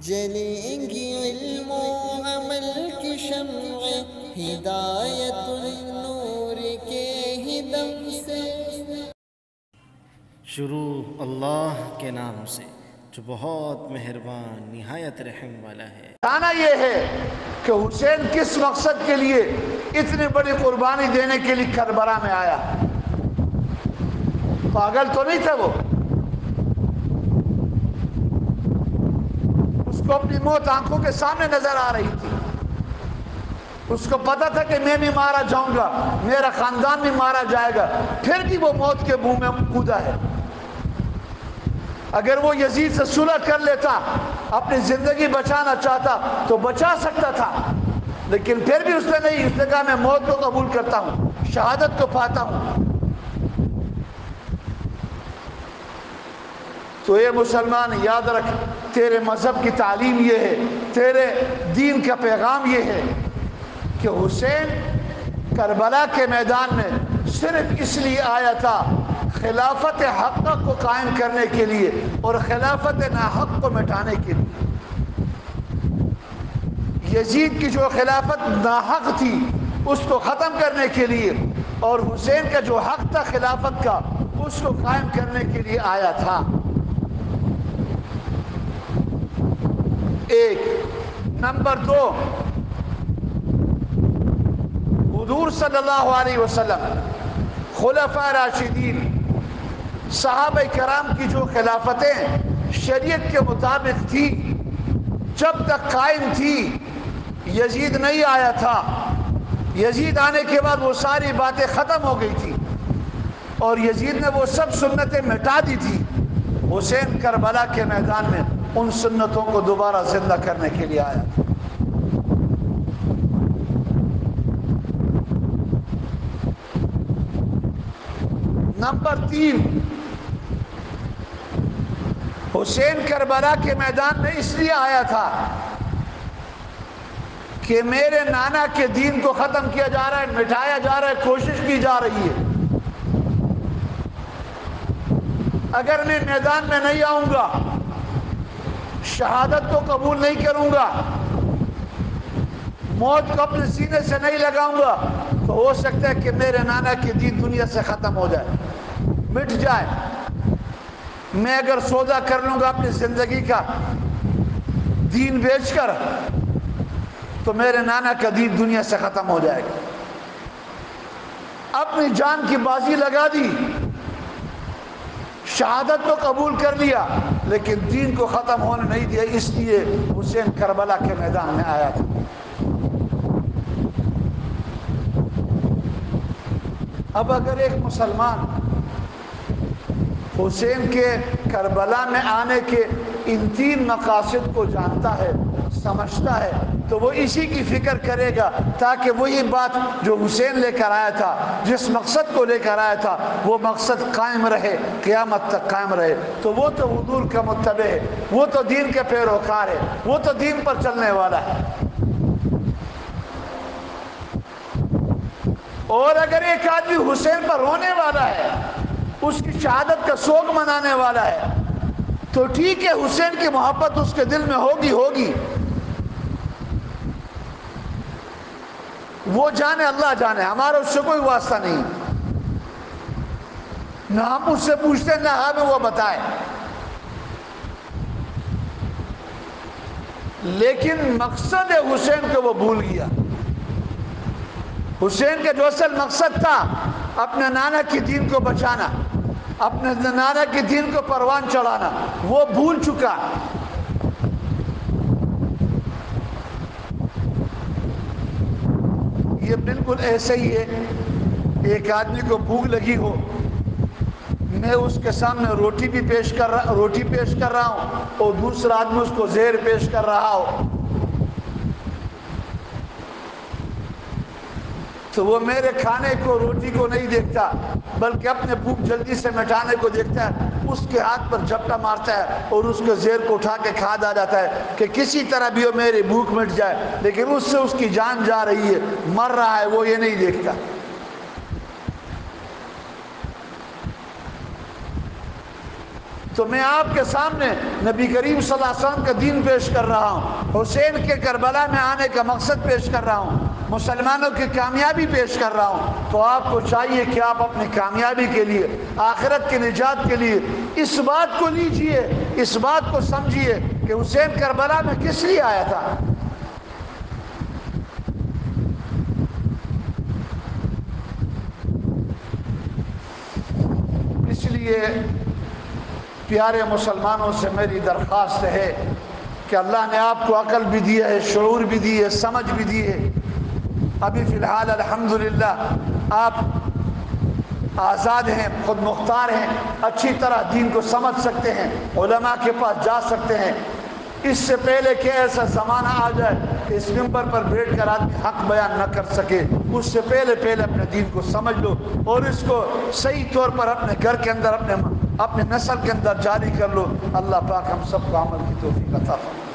جلیں گی علم و عمل کی شمع ہدایت النور کے ہی دم سے۔ شروع اللہ کے نام سے جو بہت مہربان نہایت رحم والا ہے۔ بتانا یہ ہے کہ حسین کس مقصد کے لیے اتنی بڑی قربانی دینے کے لیے کربلا میں آیا۔ پاگل تو نہیں تھا وہ، اس کو اپنی موت آنکھوں کے سامنے نظر آ رہی تھی، اس کو پتا تھا کہ میں بھی مارا جاؤں گا، میرا خاندان بھی مارا جائے گا، پھر بھی وہ موت کے منہ میں کودا ہے۔ اگر وہ یزید سے صلح کر لیتا، اپنی زندگی بچانا چاہتا تو بچا سکتا تھا، لیکن پھر بھی اس نے نہیں، اس نے کہا میں موت کو قبول کرتا ہوں، شہادت کو پاتا ہوں۔ تو یہ مسلمان یاد رکھ، تیرے مذہب کی تعلیم یہ ہے، تیرے دین کا پیغام یہ ہے کہ حسین کربلا کے میدان میں صرف اس لیے آیا تھا خلافت حق کو قائم کرنے کے لیے اور خلافت ناحق کو مٹانے کے لیے۔ یزید کی جو خلافت ناحق تھی اس کو ختم کرنے کے لیے، اور حسین کا جو حق تھا خلافت کا اس کو قائم کرنے کے لیے آیا تھا۔ ایک نمبر دو، حضور صلی اللہ علیہ وسلم، خلفاء راشدین، صحابہ کرام کی جو خلافتیں شریعت کے مطابق تھی جب تک قائم تھی، یزید نہیں آیا تھا۔ یزید آنے کے بعد وہ ساری باتیں ختم ہو گئی تھی اور یزید نے وہ سب سنتیں مٹا دی تھی۔ حسین کربلا کے میدان میں ان سنتوں کو دوبارہ زندہ کرنے کے لیے آیا تھا۔ نمبر تین، حسین کربلا کے میدان میں اس لیے آیا تھا کہ میرے نانا کے دین کو ختم کیا جا رہا ہے، مٹایا جا رہا ہے، کوشش کی جا رہی ہے۔ اگر میں میدان میں نہیں آؤں گا، شہادت کو قبول نہیں کروں گا، موت کو اپنے سینے سے نہیں لگاؤں گا، تو ہو سکتا ہے کہ میرے نانا کی دین دنیا سے ختم ہو جائے، مٹ جائے۔ میں اگر سودا کر لوں گا اپنی زندگی کا دین بیچ کر، تو میرے نانا کا دین دنیا سے ختم ہو جائے گا۔ اپنی جان کی بازی لگا دی، شہادت کو قبول کر لیا، لیکن دین کو ختم ہونے نہیں دیا، اس لیے حسین کربلا کے میدان میں آیا تھا۔ اب اگر ایک مسلمان حسین کے کربلا میں آنے کے ان تین مقاصد کو جانتا ہے، سمجھتا ہے، تو وہ اسی کی فکر کرے گا تاکہ وہی بات جو حسین لے کر آیا تھا، جس مقصد کو لے کر آیا تھا، وہ مقصد قائم رہے، قیامت تک قائم رہے۔ تو وہ تو حضور کا متبع ہے، وہ تو دین کے پیروکار ہے، وہ تو دین پر چلنے والا ہے۔ اور اگر ایک آدمی حسین پر رونے والا ہے، اس کی شہادت کا سوگ منانے والا ہے، تو ٹھیک ہے، حسین کی محبت اس کے دل میں ہوگی، وہ جانے، اللہ جانے، ہمارا اس سے کوئی واسطہ نہیں، نہ ہم اس سے پوچھتے نہ ہمیں وہ بتائے۔ لیکن مقصد حسین کو وہ بھول گیا۔ حسین کا جو اصل مقصد تھا اپنے نانا کی دین کو بچانا، اپنے نانا کی دین کو پروان چڑھانا، وہ بھول چکا۔ یہ بالکل ایسے ہی ہے، ایک آدمی کو بھوک لگی ہو، میں اس کے سامنے روٹی پیش کر رہا ہوں اور دوسرا آدمی اس کو زہر پیش کر رہا ہو، تو وہ میرے کھانے کو، روٹی کو نہیں دیکھتا، بلکہ اپنے بھوک جلدی سے مٹانے کو دیکھتا ہے، اس کے ہاتھ پر جھپٹا مارتا ہے اور اس کے زہر کو اٹھا کے کھا جاتا ہے کہ کسی طرح بھی ہو میری بھوک مٹ جائے، لیکن اس سے اس کی جان جا رہی ہے، مر رہا ہے، وہ یہ نہیں دیکھتا۔ تو میں آپ کے سامنے نبی کریم صلی اللہ علیہ وسلم کا دین پیش کر رہا ہوں، حسین کے کربلا میں آنے کا مقصد پیش کر رہا ہوں، مسلمانوں کی کامیابی پیش کر رہا ہوں۔ تو آپ کو چاہیے کہ آپ اپنی کامیابی کے لیے، آخرت کی نجات کے لیے اس بات کو لیجئے، اس بات کو سمجھیے کہ حسین کربلا میں کس لیے آیا تھا۔ اس لیے پیارے مسلمانوں سے میری درخواست ہے کہ اللہ نے آپ کو عقل بھی دی ہے، شعور بھی دی ہے، سمجھ بھی دی ہے۔ ابھی فی الحال الحمدللہ آپ آزاد ہیں، خود مختار ہیں، اچھی طرح دین کو سمجھ سکتے ہیں، علماء کے پاس جا سکتے ہیں۔ اس سے پہلے کہ ایسا زمانہ آ جائے کہ اس ممبر پر بیٹھ کر آدمی حق بیان نہ کر سکے، اس سے پہلے اپنے دین کو سمجھ لو اور اس کو صحیح طور پر اپنے گھر کے اندر، اپنے نسل کے اندر جاری کر لو۔ اللہ پاک ہم سب کو عمل کی توفیق عطا فرمائے۔